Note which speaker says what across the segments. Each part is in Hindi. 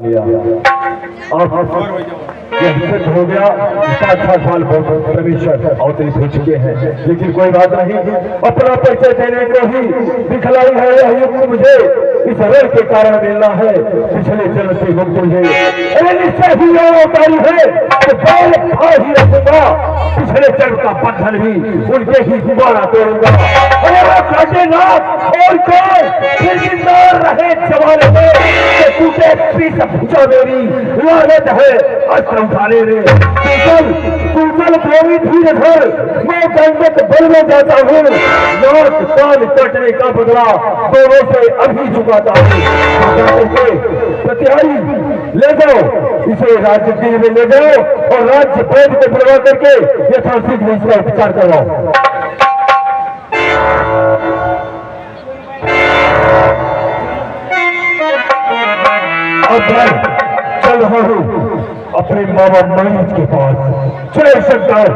Speaker 1: यह सिद्ध हो गया 5-6 साल परमेश्वर अवतरित हो चुके हैं, लेकिन कोई बात नहीं, अपना परिचय देने को ही दिखलाई है। यह युग मुझे इस रण के कारण मिलना है, पिछले जन्म से मुक्त मुझे निश्चय ही अवतारी है तो बाल खा ही रखूंगा, पिछले जन्म का बंधन भी उनके ही दोबारा तोड़ूंगा। काटेगा और कोई फिर जिंदार रहे जवान में टूटे पीठ भूजा मेरी लागत है अस्त्र उठाने में। तूचल प्रेमी धीरे धर मैं गंगत बल में जाता हूँ, नाक कान कटने का बदला दोनों से अभी चुकाता हूँ। प्रत्यारी ले जाओ, इसे राज्य गृह में ले जाओ और राज्य बोध को प्रवाह करके यथाशीघ्र इसका उपचार करवाओ। अब मैं चल रहा हूँ अपने मामा मरीज के पास। जय शंकर।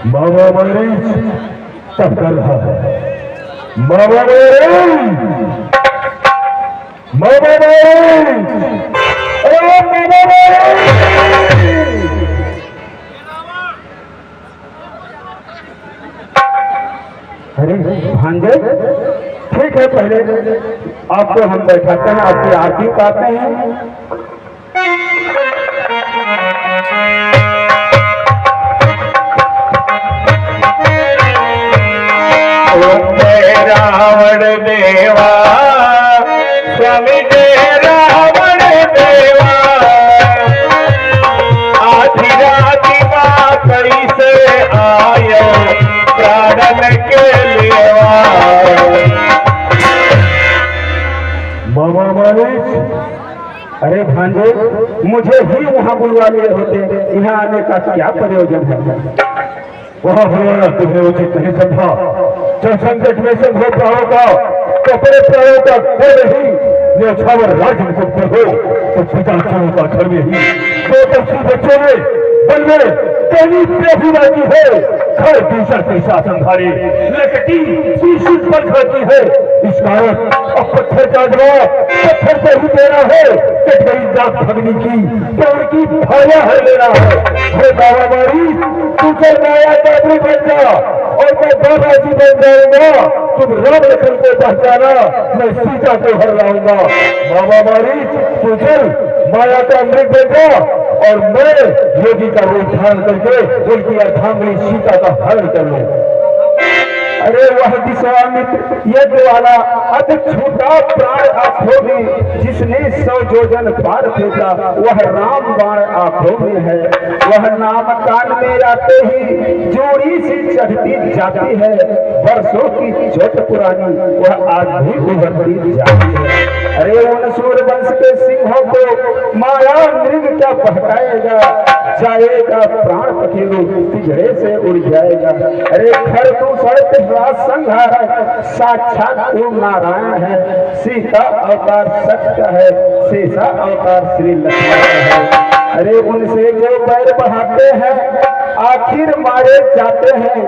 Speaker 1: मामा मरीज तब कर रहा है। मामा मरीज, मामा मरीज, अरे मामा मरीज। अरे भांजे, ठीक है, पहले आपको हम बैठाते हैं, आपकी आरती उतारते हैं।
Speaker 2: रावण देवा स्वामी जय रावण देवा, आधी राती माँ कैसे आयो प्राणन के लेवा।
Speaker 1: मामा मरीज, अरे भांजे, मुझे ही वहां बुलवा लिए होते, यहाँ आने का क्या प्रयोजन है? वहां बुलाना तुम्हें उचित नहीं समझा। जब संकट में संभव प्राणों का तो अपने प्राणों का घर ही न्यौछावर राज्य मुक्त हो, तो पिताक्षरों का घर में ही दो दस्यु बच्चों ने बल में कहीं प्रेसी बाकी है। घर दूसर के शासन धारे लकटी शीश पर खाती है, इस कारण अब पत्थर का जवाब पत्थर से ही देना है। कट गई जात भगनी की तो उनकी भाया हर लेना है। बाबा मारी तुझे माया दादी बन जा और मैं बाबा जी बन जाऊंगा। तुम राम लखन को पहचाना, मैं सीता को हर लाऊंगा। बाबा मारी तू चल माया का अमृत बन जा और मैं योगी का रूप धारण करके उनकी अर्धांगिनी सीता का हरण कर लूं। अरे वह विश्वामित्र यज्ञ वाला अति छोटा प्राण आंखों में जिसने 100 योजन पार फेंका, वह राम बाण आंखों में है। वह नाम कान में आते ही जोड़ी सी चढ़ती जाती है, वर्षों की चोट पुरानी वह आज भी उभरती जाती है। अरे उन सूर्य वंश के सिंहों को माया मृग क्या बहकाएगा, जाएगा प्राण पखेरु पिंजरे से उड़ जाएगा। अरे खरदूषण संहार साक्षात तू नारायण है, सीता अवतार सत्य है, शेषा अवतार श्री लक्ष्मण है। अरे उनसे जो पैर बढ़ाते हैं आखिर मारे जाते हैं,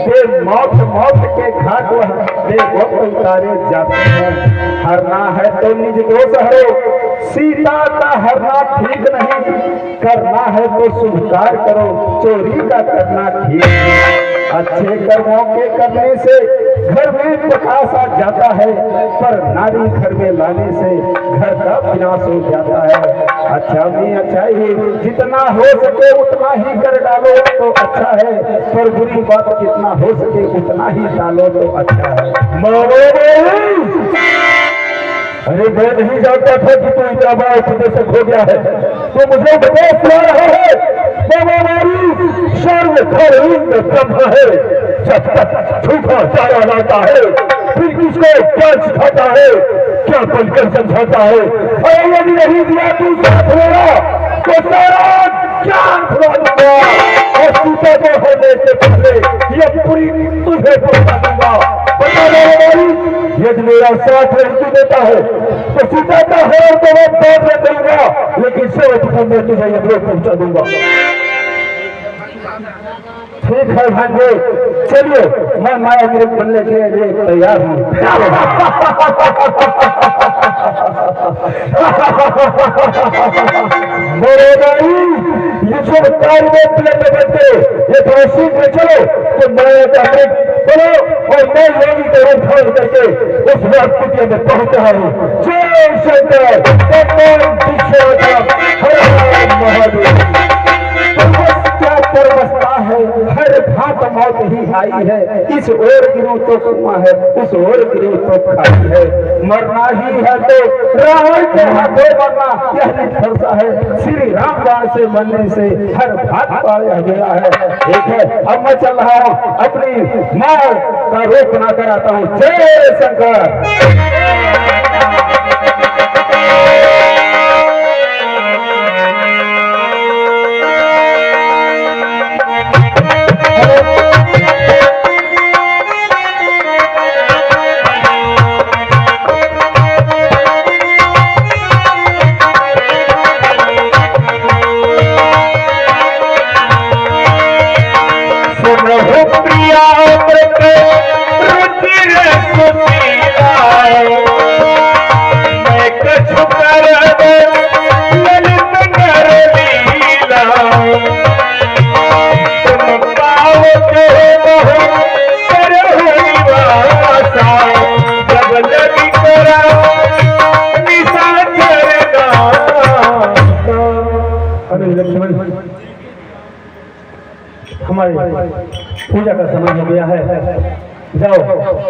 Speaker 1: वे मौत मौत के घाट वह देखो उतारे जाते हैं। हरना है तो निज दोष हरो, सीता का हरना ठीक नहीं, करना है तो शुभ कार्य करो, चोरी का करना ठीक नहीं। अच्छे कर्मों के करने से घर में प्रकाश आ जाता है, पर नारी घर में लाने से घर का विनाश हो जाता है। अच्छा में अच्छा ही जितना हो सके उतना ही कर डालो तो अच्छा है, पर बुरी बात जितना हो सके उतना ही डालो तो अच्छा है। अरे मैं नहीं जानता था कि तू इतना बड़ा उपदेशक हो गया है, तो मुझे उपदेश दिला रहा है। सर्व ब्रह्म है, जब तक झूठा चारा लाता है फिर किसको क्या सिखाता है, क्या बनकर समझाता है। और यदि नहीं दिया तू साथ मेरा तो सारा ज्ञान भुला दूंगा और सीता को होने से पहले ये पूरी तुझे पहुंचा दूंगा। बता मेरे भाई, यदि मेरा साथ नहीं देता है तो सीता का है तो मैं बात न करूंगा, लेकिन सब मैं तुझे ये पहुंचा दूंगा। ठीक है भांजे, चलिए मैं माया मेरे बनने के लिए तैयार हूँ। मेरे भाई ये सब कार्य में प्लेट बनते ये थोड़ा शीघ्र चलो तो माया का पेट बोलो और मैं योगी को उद्धार करके उस राजकुटिया में पहुंच रहा हूँ। जय शंकर महादेव। क्या परवस्था है, हर घाट मौत ही आई है। इस ओर गिरो तो कुआं है, उस ओर गिरो तो खाई है। मरना ही है तो रावण के हाथों मरना यह फरसा है। श्री राम बाण से मरने से हर घाट पाया गया है। ठीक है, अब मैं चल रहा हूँ, अपनी माँ का रूप बना कर आता हूँ। जय शंकर। हमारे पूजा का समय हो गया है, जाओ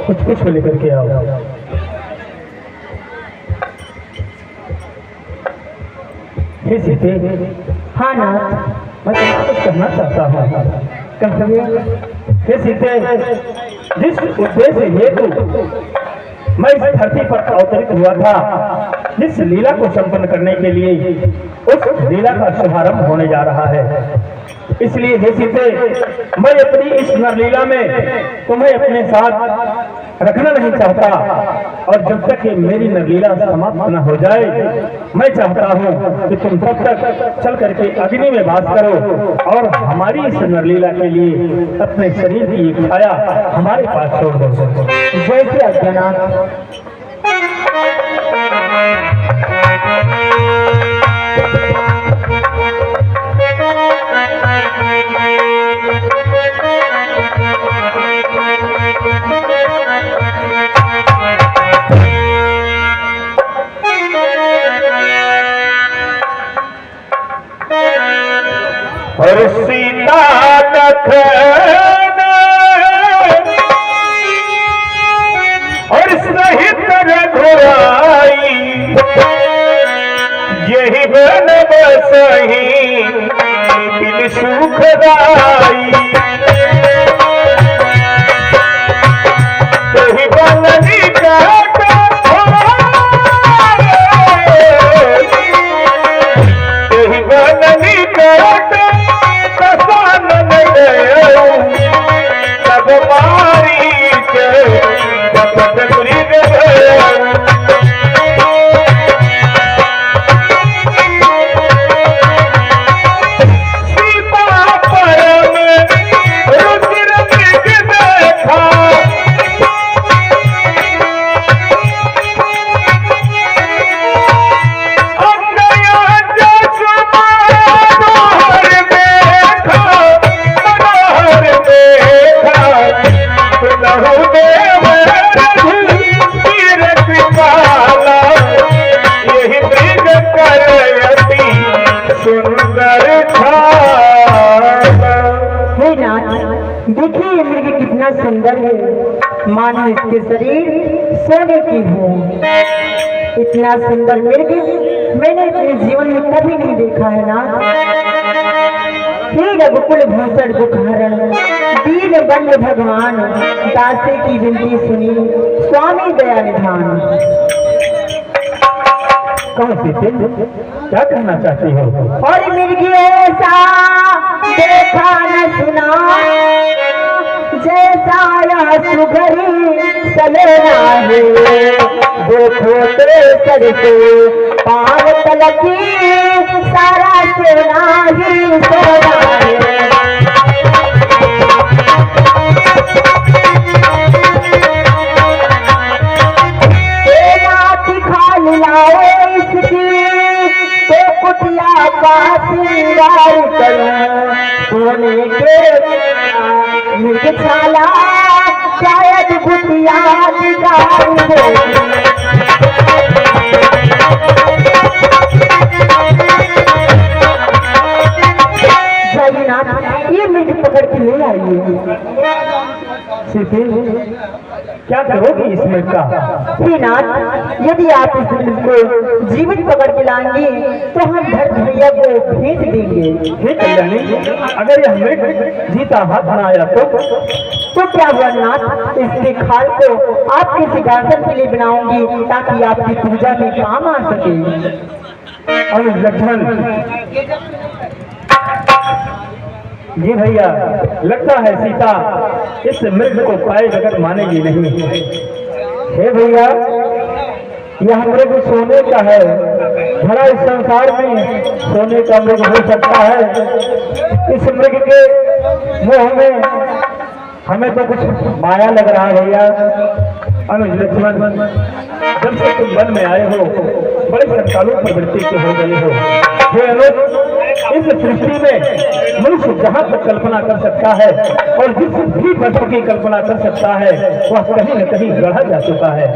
Speaker 1: कुछ लेकर के आओ। हे सीते, हाँ ना, मैं तुमसे कुछ कहना चाहता हूँ। हे सीते, जिस उद्देश्य हेतु मैं इस धरती पर अवतरित हुआ था, जिस लीला को संपन्न करने के लिए उस लीला का शुभारंभ होने जा रहा है, इसलिए हे सीते, मैं अपनी इस नरलीला में तुम्हें अपने साथ रखना नहीं चाहता। और जब तक ये मेरी नरलीला समाप्त न हो जाए, मैं चाहता हूँ कि तुम तब तक चल करके अग्नि में वास करो और हमारी इस नरलीला के लिए अपने शरीर की छाया हमारे पास छोड़ दो। जैसे अज्ञानाथ।
Speaker 2: और सीता लखन और सहित रघुराई, यही बन बसही बिन सुखदाई। यही बननी काट यही बननी काट तब मारी के तपत मृग सीता परम रुचिर मृग देखा।
Speaker 3: देखिए ये मृग कितना सुंदर है, मानो इसके शरीर सोने की हो। इतना सुंदर मृग मैंने अपने जीवन में कभी नहीं देखा है ना। हे रघुकुल भूषण दुखहरण दीन बंधु भगवान, दासी की विनती सुनी स्वामी दया निधान।
Speaker 1: कौन सी थी? क्या कहना चाहती हो?
Speaker 3: और मिर्गी ऐसा देखा न सुना, जैसा यह सुघरी सलेना है, देखो तो सर से पाँव तलकी सारा सोना ही सोना है। लाओ इसकी तो कुटिया का श्रृंगार करो, सोने के मिर्ग छाला शायद कुटिया दिगार दो। जगन्नाथ ये मिर्ग पकड़ के ले आइए।
Speaker 1: क्या करोगी इस मिर्ग का?
Speaker 3: श्रीनाथ, यदि आप इस मिर्ग को जीवित पकड़ के लाएंगे तो हम भरत भैया को भेज देंगे।
Speaker 1: हे कल्याणी, अगर यह मिर्ग जीता हाथ न आया तो
Speaker 3: क्या हुआ नाथ? इसके खाल को आपके सिंहासन के लिए बनाऊंगी ताकि आपकी पूजा में काम आ सके।
Speaker 1: और लक्ष्मण जी भैया, लगता है सीता इस मृग को पाए बगैर मानेगी नहीं। हे भैया, यह मृग सोने का है, भला इस संसार में सोने का मृग हो सकता है? इस मृग के मुंह में हमें तो कुछ माया लग रहा है भैया। अनुज लक्ष्मण, जब से तुम वन में आए हो बड़े श्रद्धालु प्रवृत्ति के हो गए हो। हे अनुज, इस सृष्टि में मनुष्य जहाँ तक कल्पना कर सकता है और जिस भी वस्तु की कल्पना कर सकता है वह कहीं न कहीं गढ़ा जा चुका है।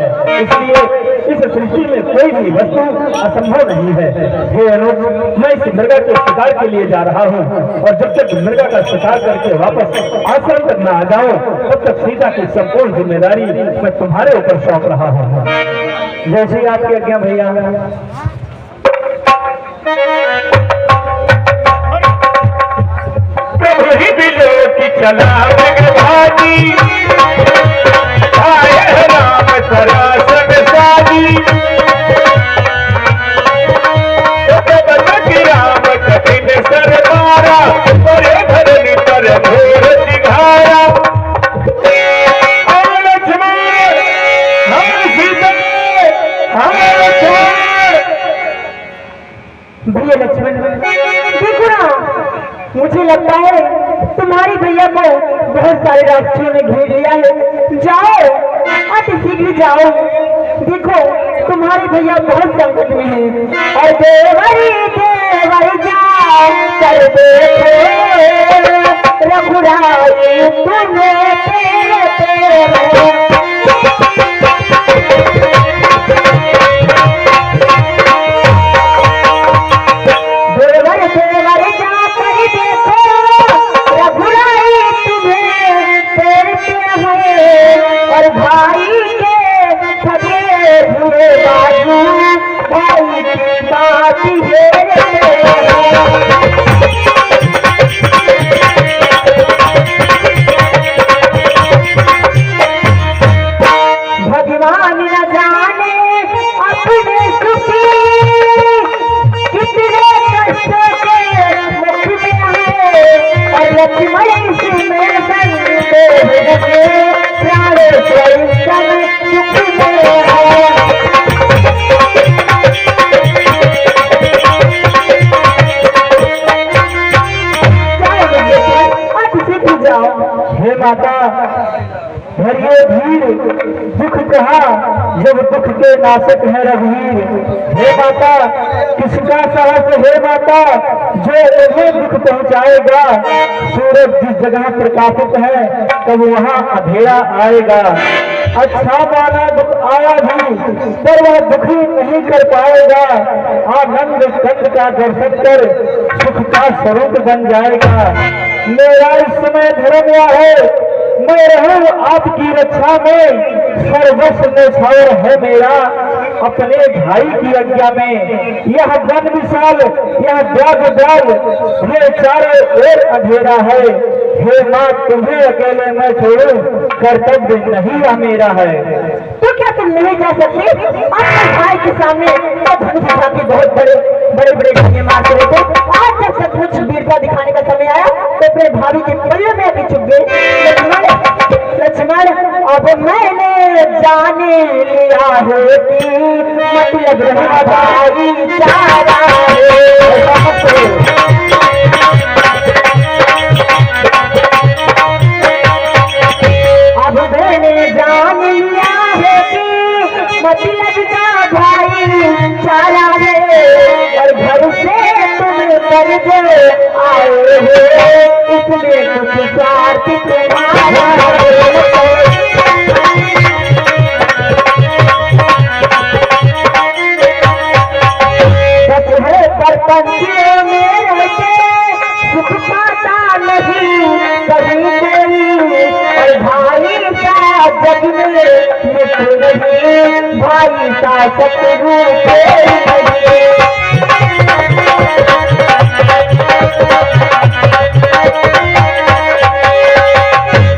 Speaker 1: इसलिए इस सृष्टि में कोई भी वस्तु असंभव नहीं है। हे अनुज, मैं इस मृगा के शिकार के लिए जा रहा हूँ और जब तक मृगा का शिकार करके वापस आश्रम तक न आ जाऊं तब तक सीता की संपूर्ण जिम्मेदारी मैं तुम्हारे ऊपर सौंप रहा हूँ। जैसी आपकी आज्ञा भैया।
Speaker 2: प्रभु ही बिलो की चला भाजी, आए राम सरासन साजी, राम कठिन सरकारा, परे धरनी पर घोर दिघारा। हम लक्ष्मण, हम सीता, हम लक्ष्मण।
Speaker 3: भैया लक्ष्मण, देखो ना, मुझे लगता है तुम्हारी भैया को बहुत सारे राक्षसों ने घेर लिया है। जाओ, अति शीघ्र जाओ। देखो तुम्हारे भैया बहुत संकट में हैं। और देवरी देवरी जाओ कर देखो, रघुराई तुम्हें तेरे तेरे। भगवान न जाने अपने सुखी कितने कष्टों के मुख में है, और लक्ष्मण में प्राण सुख में है।
Speaker 1: हे माता, धैर्य धीर दुख कहा जब दुख के नाशक है रघुवीर। हे माता, किसका साहस है माता जो तुम्हें दुख पहुंचाएगा? सूरज जिस जगह प्रकाशित है तब वहाँ अंधेरा आएगा। अच्छा माना दुख आया भी पर वह दुखी नहीं कर पाएगा। आनंद कंद का दर्शन कर सुख का स्वरूप बन जाएगा। मेरा इस समय धर्म यह है, मैं रहूं आपकी रक्षा में, सर्वस्व में छावर है मेरा। अपने भाई की आज्ञा में यह वन विशाल, यह द्वाग द्वार, ये चारों ओर अंधेरा है। हे माँ, तुम्हें अकेले मैं छोड़ू, कर्तव्य नहीं यह मेरा है।
Speaker 3: तो क्या तुम नहीं जा सकते? अपने भाई के सामने तो धनुष उठा के बहुत बड़े बड़े ढंगे मारते रहे थे। आज जब सचमुच वीरता दिखाने का समय आया तो अपने भाभी के पल्ले में अभी चुप गए। लक्ष्मण, अब मैंने जाने लिया है कि मतलब रहा भाईचारा है। अब मैंने जान लिया है कि मतलब का भाईचारा है। और घर से तुम कर्ज आए हो, इसमें कुछ स्वार्थ तुम्हारा सच है, पर पंछियों में रहते सुख पाता नहीं कभी कोई। और भाई का जग में मित्र नहीं, भाई का शत्रु कोई नहीं।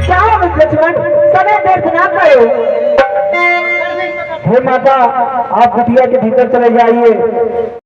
Speaker 3: जाओ लक्ष्मण, समय व्यर्थ ना करो।
Speaker 1: हे माता, आप कुटिया के भीतर चले जाइए।